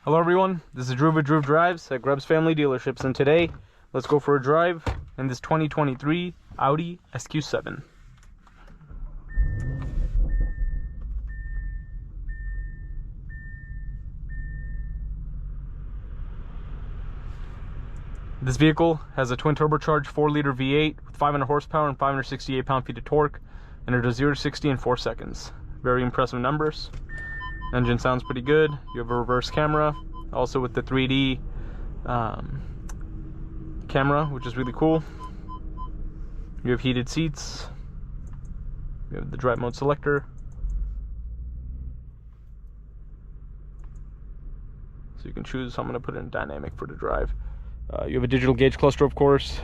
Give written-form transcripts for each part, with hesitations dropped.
Hello everyone, this is Drew with Drew Drives at Grubbs Family Dealerships, and today let's go for a drive in this 2023 Audi SQ7. This vehicle has a twin turbocharged 4-liter V8 with 500 horsepower and 568 pound-feet of torque, and it does 0 to 60 in 4 seconds. Very impressive numbers. Engine sounds pretty good. You have a reverse camera, also with the 3D camera, which is really cool. You have heated seats. You have the drive mode selector. So you can choose. I'm going to put it in dynamic for the drive. You have a digital gauge cluster, of course.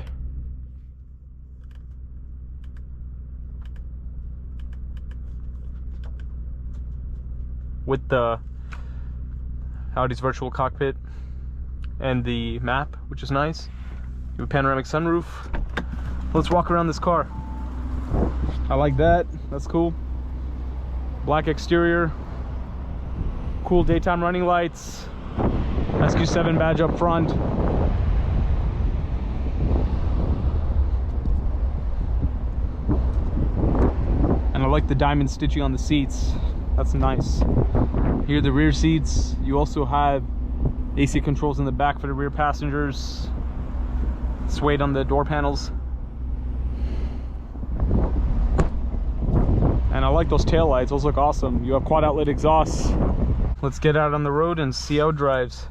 With the Audi's virtual cockpit and the map, which is nice. You have a panoramic sunroof. Let's walk around this car. I like that. That's cool. Black exterior. Cool daytime running lights. SQ7 badge up front. And I like the diamond stitching on the seats. That's nice. Here are the rear seats. You also have AC controls in the back for the rear passengers. Suede on the door panels. And I like those tail lights. Those look awesome. You have quad outlet exhausts. Let's get out on the road and see how it drives.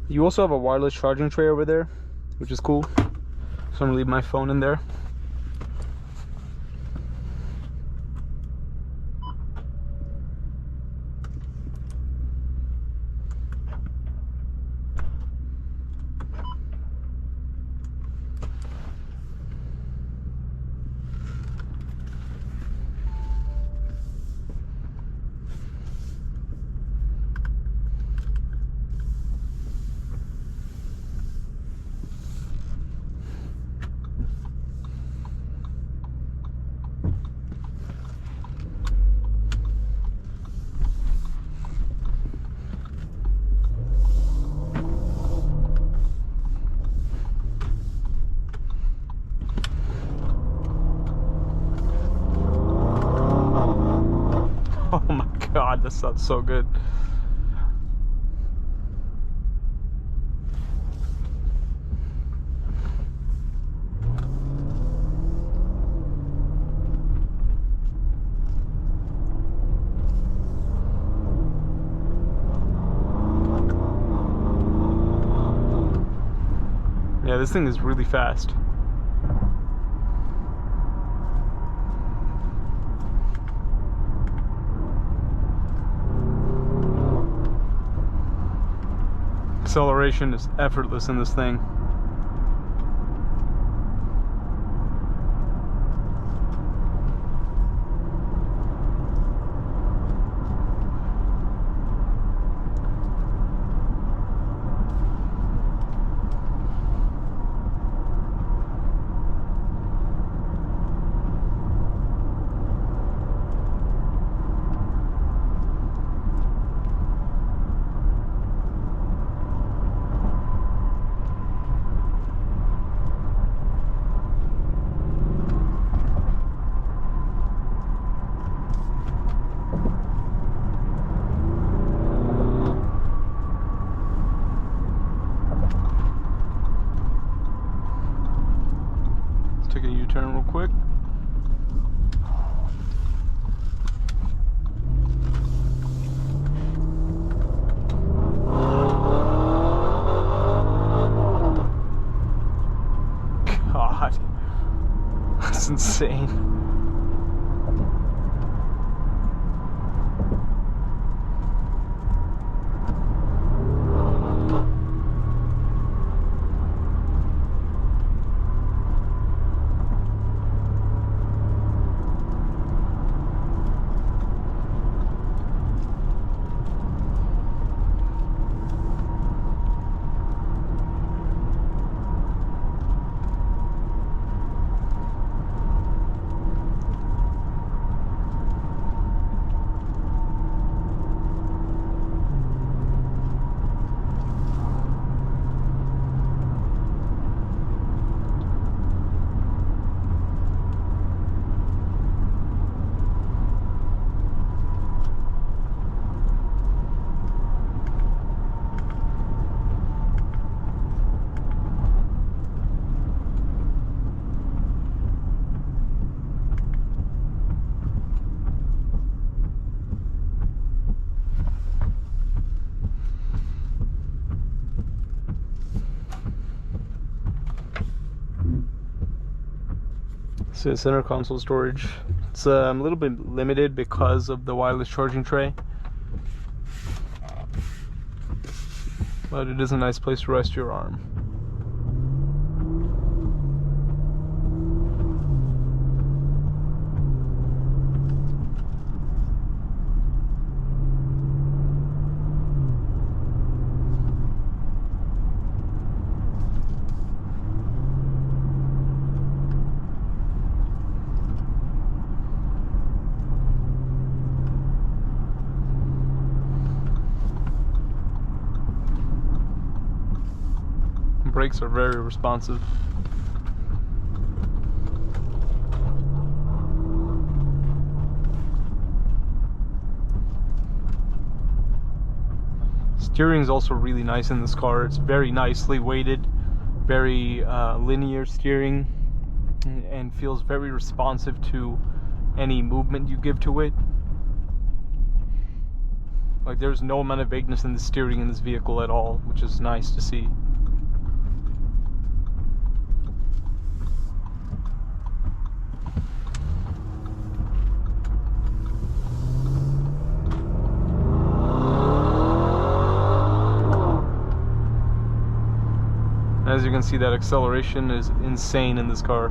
You also have a wireless charging tray over there, which is cool. So I'm gonna leave my phone in there. Oh my god, this sounds so good. Yeah, this thing is really fast. Acceleration is effortless in this thing. Take a U-turn real quick. God, that's insane. So center console storage. It's a little bit limited because of the wireless charging tray, but it is a nice place to rest your arm. Brakes are very responsive. Steering is also really nice in this car. It's very nicely weighted, very linear steering, and feels very responsive to any movement you give to it. Like, there's no amount of vagueness in the steering in this vehicle at all, which is nice to see. As you can see, that acceleration is insane in this car.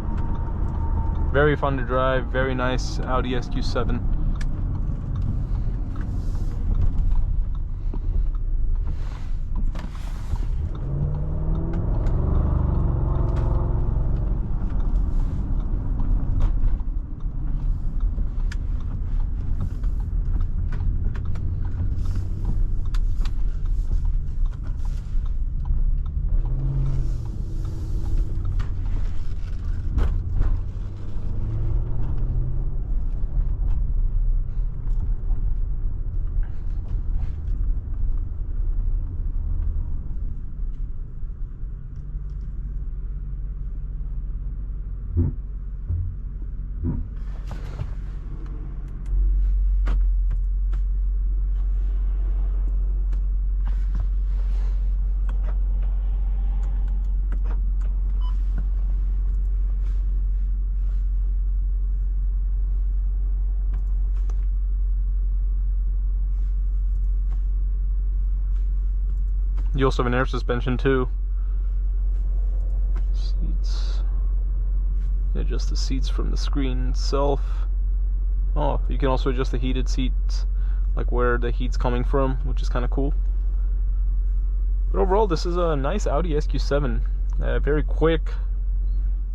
Very fun to drive, very nice Audi SQ7. You also have an air suspension too. Seats. Adjust the seats from the screen itself. Oh, you can also adjust the heated seats, like where the heat's coming from, which is kind of cool. But overall, this is a nice Audi SQ7. Very quick,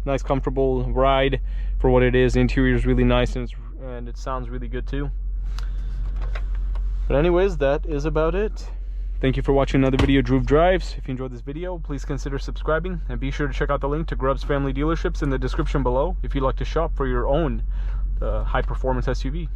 nice, comfortable ride for what it is. The interior is really nice, and it sounds really good too. But anyways, that is about it. Thank you for watching another video of Droove Drives. If you enjoyed this video, please consider subscribing, and be sure to check out the link to Grubb's Family Dealerships in the description below if you'd like to shop for your own high-performance SUV.